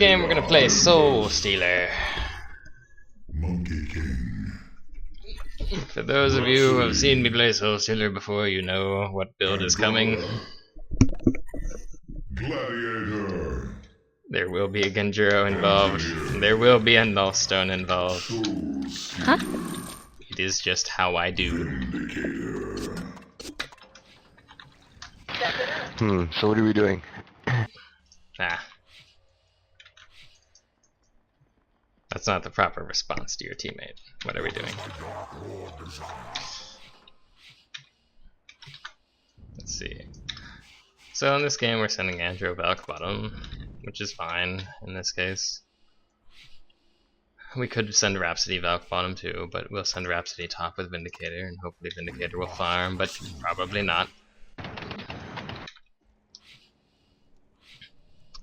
Game we're gonna play Soulstealer. Monkey King. For those of you who have seen me play Soulstealer before, you know what build is coming. Gladiator. There will be a Genjuro involved. There will be a Nullstone involved. Huh? It is just how I do. Vindicator. So what are we doing? Ah. That's not the proper response to your teammate. What are we doing? Let's see. So in this game we're sending Andrew Valk bottom, which is fine in this case. We could send Rhapsody Valk bottom too, but we'll send Rhapsody top with Vindicator, and hopefully Vindicator will farm, but probably not.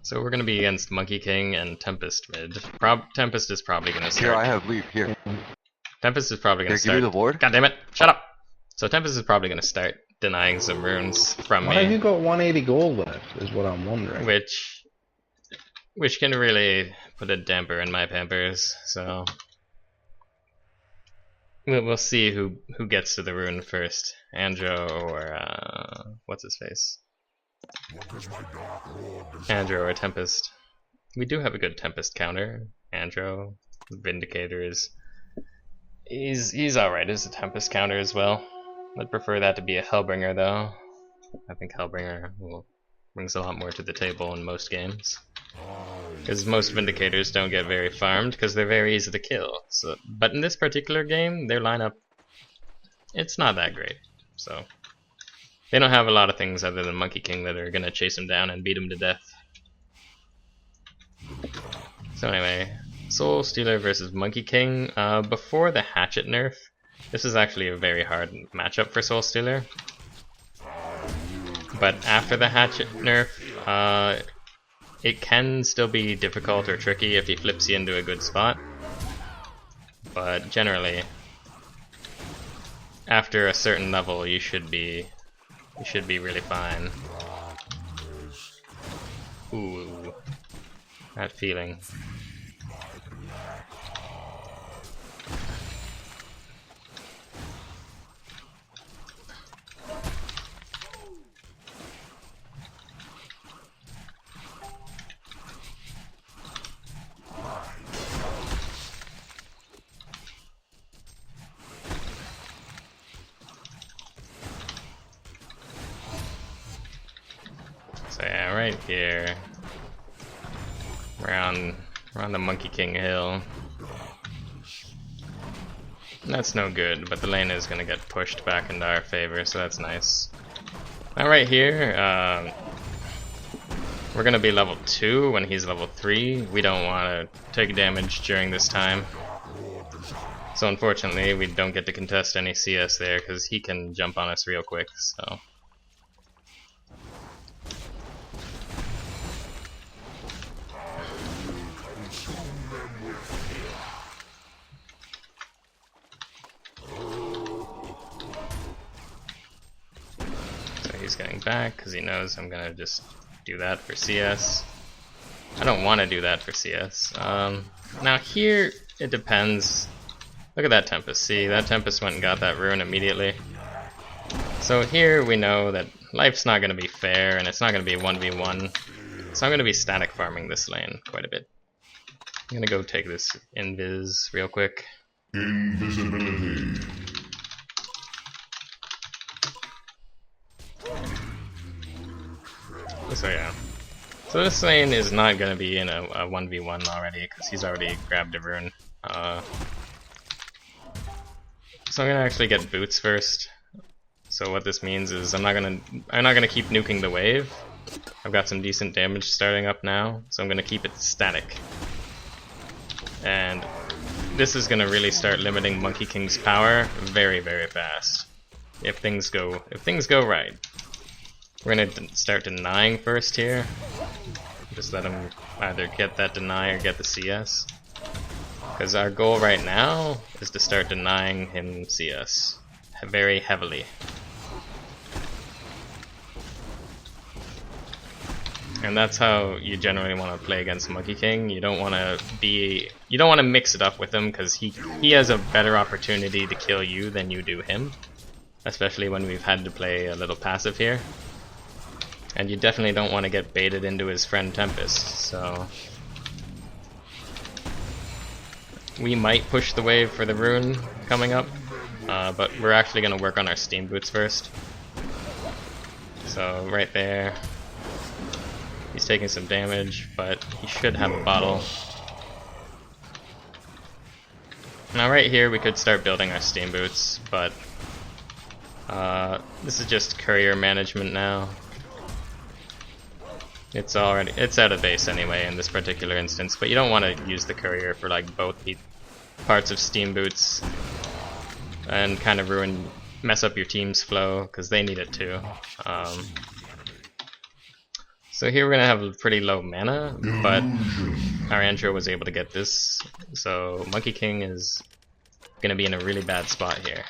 So we're gonna be against Monkey King and Tempest mid. Tempest is probably gonna start. Here, I have leave. Here. Tempest is probably gonna Here, start. give me the board. God damn it! Shut up. So Tempest is probably gonna start denying some runes from Why have me, you got 180 gold left, is what I'm wondering. which can really put a damper in my pampers. So we'll see who gets to the rune first, Andro or what's his face. Andro or Tempest. We do have a good Tempest counter. Andro, Vindicator is he's alright as a Tempest counter as well. I'd prefer that to be a Hellbringer though. I think Hellbringer brings a lot more to the table in most games. Because most Vindicators don't get very farmed because they're very easy to kill. So, but in this particular game, their lineup, it's not that great. So they don't have a lot of things other than Monkey King that are gonna chase him down and beat him to death. So anyway, Soulstealer versus Monkey King. Before the Hatchet nerf, this is actually a very hard matchup for Soulstealer. But after the Hatchet nerf, it can still be difficult or tricky if he flips you into a good spot. But generally, after a certain level, you should be really fine. Ooh, that feeling. So yeah, right here, we're on the Monkey King hill. That's no good, but the lane is gonna get pushed back into our favor, so that's nice. Now right here, we're gonna be level 2 when he's level 3. We don't want to take damage during this time. So unfortunately, we don't get to contest any CS there because he can jump on us real quick. So. He's getting back because he knows I'm gonna just do that for CS. I don't want to do that for CS. Now here it depends. Look at that Tempest. See, that Tempest went and got that rune immediately. So here we know that life's not gonna be fair and it's not gonna be 1v1. So I'm gonna be static farming this lane quite a bit. I'm gonna go take this invis real quick. Invisibility. So yeah. So this lane is not going to be in a 1v1 already, because he's already grabbed a rune. So I'm going to actually get boots first. So what this means is I'm not gonna keep nuking the wave. I've got some decent damage starting up now, so I'm gonna keep it static. And this is gonna really start limiting Monkey King's power very, very fast. If things go right. We're gonna start denying first here. Just let him either get that deny or get the CS. Because our goal right now is to start denying him CS very heavily. And that's how you generally want to play against Monkey King. You don't want to mix it up with him, because he has a better opportunity to kill you than you do him. Especially when we've had to play a little passive here. And you definitely don't want to get baited into his friend Tempest, so... We might push the wave for the rune coming up, but we're actually going to work on our steam boots first. So right there, he's taking some damage, but he should have a bottle. Now right here we could start building our steam boots, but this is just courier management now. It's out of base anyway in this particular instance, but you don't want to use the courier for like both parts of steam boots and kind of mess up your team's flow, because they need it too. So here we're gonna have a pretty low mana, but our Andro was able to get this, so Monkey King is gonna be in a really bad spot here.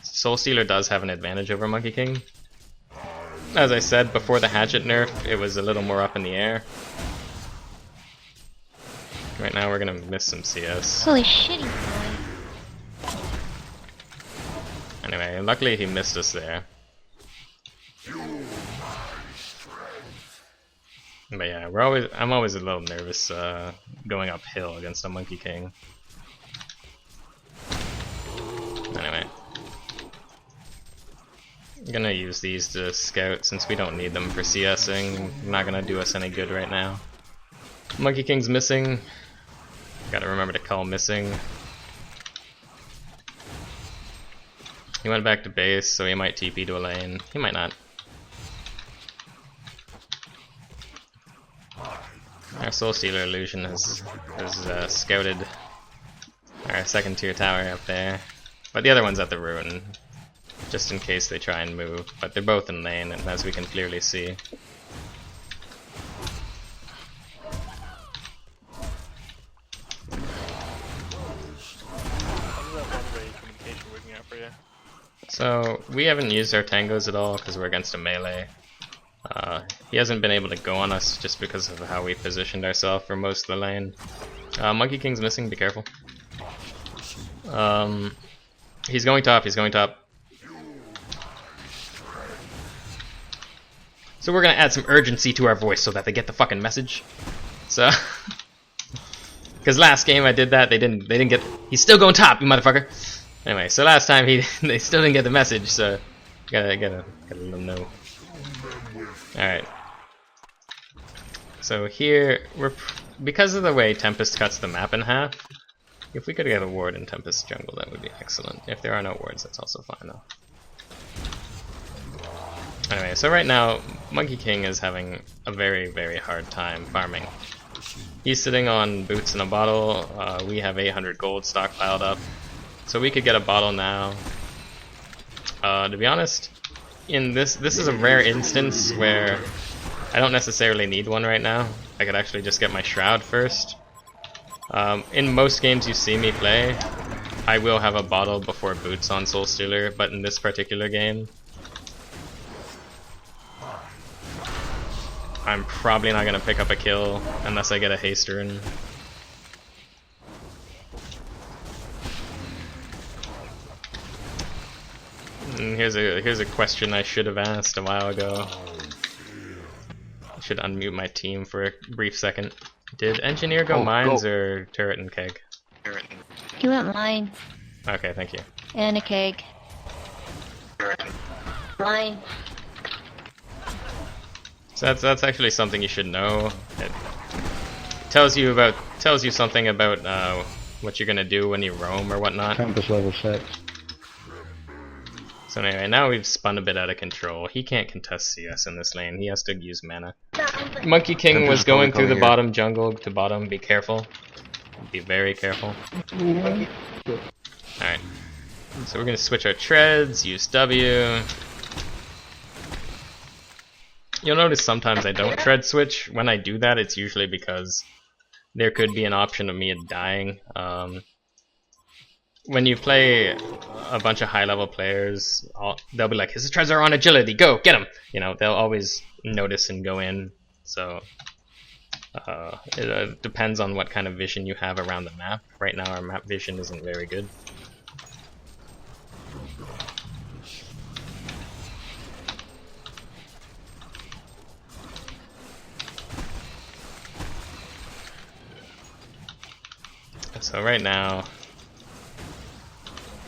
Soulstealer does have an advantage over Monkey King. As I said, before the hatchet nerf, it was a little more up in the air. Right now we're gonna miss some CS. Holy shitty boy. Anyway, luckily he missed us there. But yeah, I'm always a little nervous going uphill against a Monkey King. Anyway. I'm gonna use these to scout since we don't need them for CSing. Not gonna do us any good right now. Monkey King's missing. Gotta remember to call missing. He went back to base, so he might TP to a lane. He might not. Our Soulstealer illusion has scouted our second tier tower up there. But the other one's at the ruin, just in case they try and move. But they're both in lane, and as we can clearly see. So we haven't used our tangos at all because we're against a melee. He hasn't been able to go on us just because of how we positioned ourselves for most of the lane. Monkey King's missing, be careful. He's going top, he's going top. So we're gonna add some urgency to our voice so that they get the fucking message. So, because last game I did that, they didn't get. He's still going top, you motherfucker. Anyway, so last time they still didn't get the message, so gotta let them know. All right. So here because of the way Tempest cuts the map in half. If we could get a ward in Tempest jungle, that would be excellent. If there are no wards, that's also fine though. Anyway, so right now, Monkey King is having a very, very hard time farming. He's sitting on boots in a bottle. We have 800 gold stockpiled up, so we could get a bottle now. To be honest, in this is a rare instance where I don't necessarily need one right now. I could actually just get my shroud first. In most games you see me play, I will have a bottle before boots on Soulstealer, but in this particular game, I'm probably not gonna pick up a kill unless I get a haste rune. And here's a question I should have asked a while ago. I should unmute my team for a brief second. Did engineer go mines or turret and keg? He went mine Okay, thank you. and a keg. Mine. So that's actually something you should know. It tells you something about what you're gonna do when you roam or whatnot. Tempest level 6. So anyway, now we've spun a bit out of control. He can't contest CS in this lane. He has to use mana. Monkey King was going through the bottom jungle to bottom. Be careful. Be very careful. Alright. So we're gonna switch our treads, use W. You'll notice sometimes I don't tread switch. When I do that, it's usually because there could be an option of me dying. when you play a bunch of high-level players, they'll be like, his treads are on agility, go, get him! You know, they'll always notice and go in, so it depends on what kind of vision you have around the map. Right now our map vision isn't very good. So right now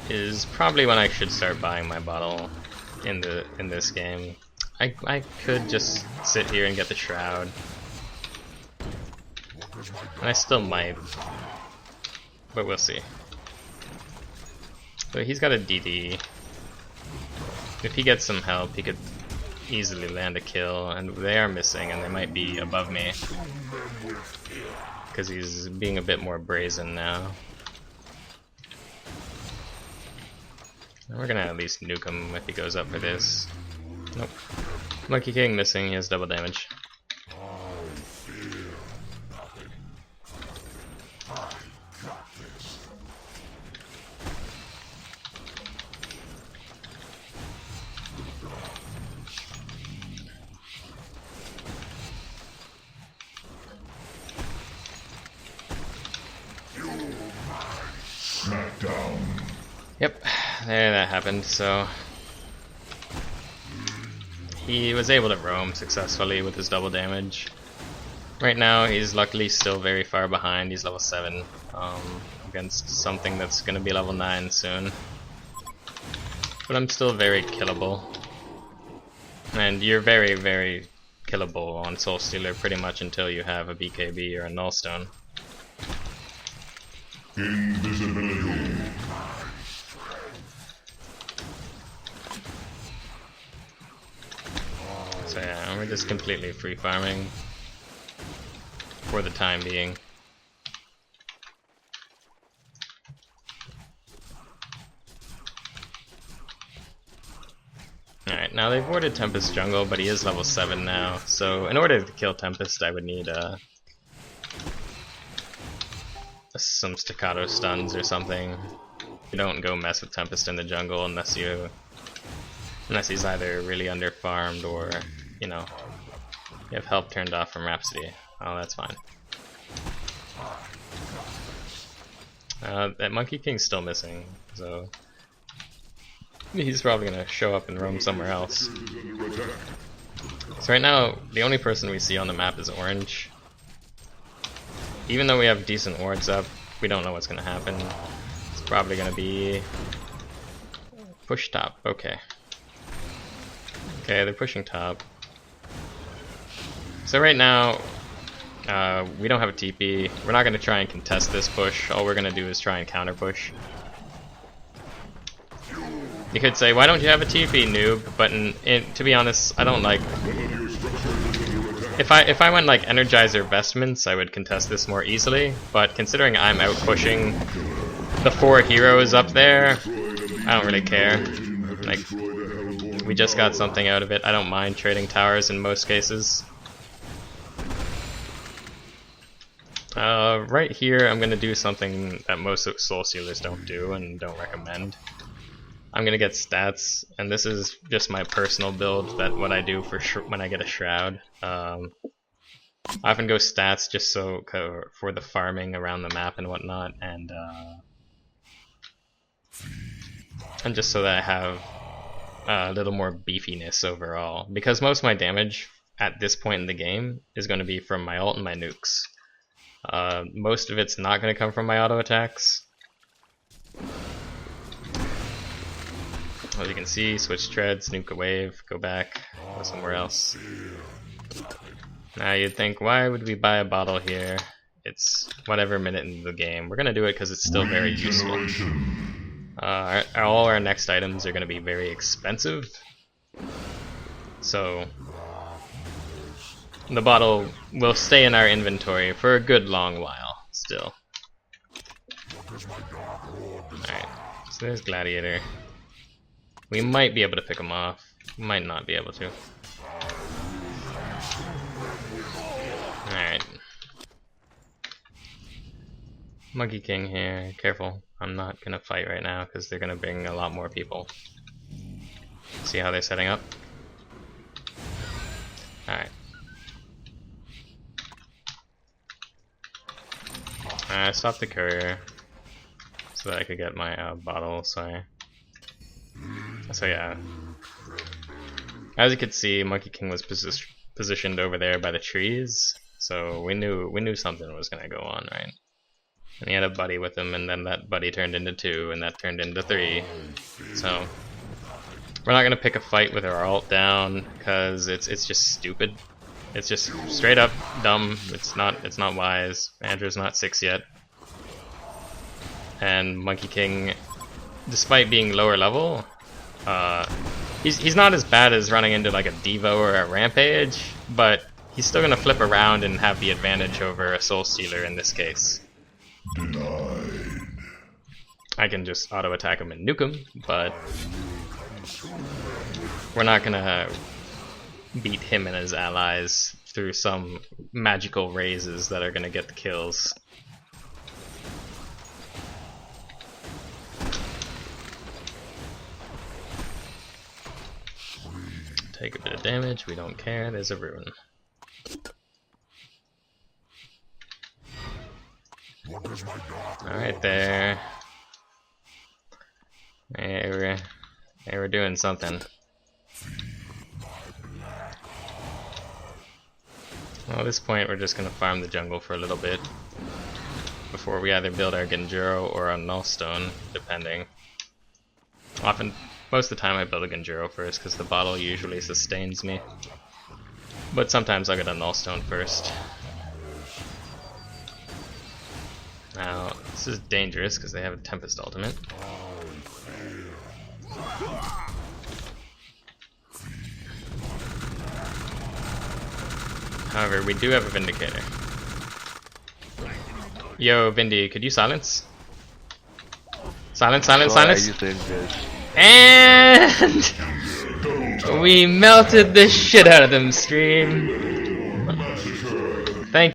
is probably when I should start buying my bottle in this game. I could just sit here and get the shroud, and I still might, but we'll see. So he's got a DD. If he gets some help, he could easily land a kill, and they are missing, and they might be above me because he's being a bit more brazen now. And we're gonna at least nuke him if he goes up for this. Nope. Monkey King missing, he has double damage. Smackdown. Yep, there that happened, so he was able to roam successfully with his double damage. Right now he's luckily still very far behind, he's level 7 against something that's going to be level 9 soon. But I'm still very killable. And you're very, very killable on Soulstealer pretty much until you have a BKB or a Nullstone. Invisibility. So yeah, we're just completely free farming for the time being. Alright, now they've warded Tempest jungle, but he is level 7 now, so in order to kill Tempest I would need some staccato stuns or something. You don't go mess with Tempest in the jungle unless he's either really underfarmed or, you know, you have help turned off from Rhapsody. Oh, that's fine. That Monkey King's still missing, so he's probably gonna show up and roam somewhere else. So right now, the only person we see on the map is Orange. Even though we have decent wards up, we don't know what's gonna happen. It's probably gonna be push top. Okay. Okay, they're pushing top. So right now, we don't have a TP. We're not gonna try and contest this push. All we're gonna do is try and counter push. You could say, why don't you have a TP, noob? But to be honest, I don't like. If I went like Energizer Vestments, I would contest this more easily. But considering I'm out pushing the 4 heroes up there, I don't really care. Like, we just got something out of it. I don't mind trading towers in most cases. Right here, I'm gonna do something that most Soulstealers don't do and don't recommend. I'm gonna get stats, and this is just my personal build. That what I do for when I get a shroud. I often go stats just so for the farming around the map and whatnot, and just so that I have a little more beefiness overall. Because most of my damage at this point in the game is going to be from my ult and my nukes. Most of it's not going to come from my auto attacks. As you can see, switch treads, nuke a wave, go back, go somewhere else. Now you'd think, why would we buy a bottle here? It's whatever minute in the game. We're going to do it because it's still very useful. All our next items are going to be very expensive. So the bottle will stay in our inventory for a good long while still. Alright, so there's Gladiator. We might be able to pick him off, might not be able to. Alright. Monkey King here. Careful. I'm not gonna fight right now because they're gonna bring a lot more people. See how they're setting up? Alright. I stopped the courier so that I could get my bottle, so yeah. As you could see, Monkey King was positioned over there by the trees, so we knew something was gonna go on, right? And he had a buddy with him, and then that buddy turned into 2, and that turned into 3. So we're not gonna pick a fight with our ult down, cause it's just stupid. It's just straight up dumb. It's not wise. Andrew's not 6 yet, and Monkey King, despite being lower level, he's not as bad as running into like a Devo or a Rampage, but he's still gonna flip around and have the advantage over a Soulstealer in this case. I can just auto attack him and nuke him, but we're not gonna beat him and his allies through some magical raises that are gonna get the kills. Take a bit of damage, we don't care, there's a rune. Alright there. Hey, we're doing something. Well, at this point we're just gonna farm the jungle for a little bit before we either build our Genjuro or a Nullstone, depending. Most of the time I build a Genjuro first because the bottle usually sustains me, but sometimes I'll get a Nullstone first. Now, this is dangerous because they have a Tempest ultimate. However, we do have a Vindicator. Yo, Vindy, could you silence? Silence. And we melted the shit out of them, stream. Thank you.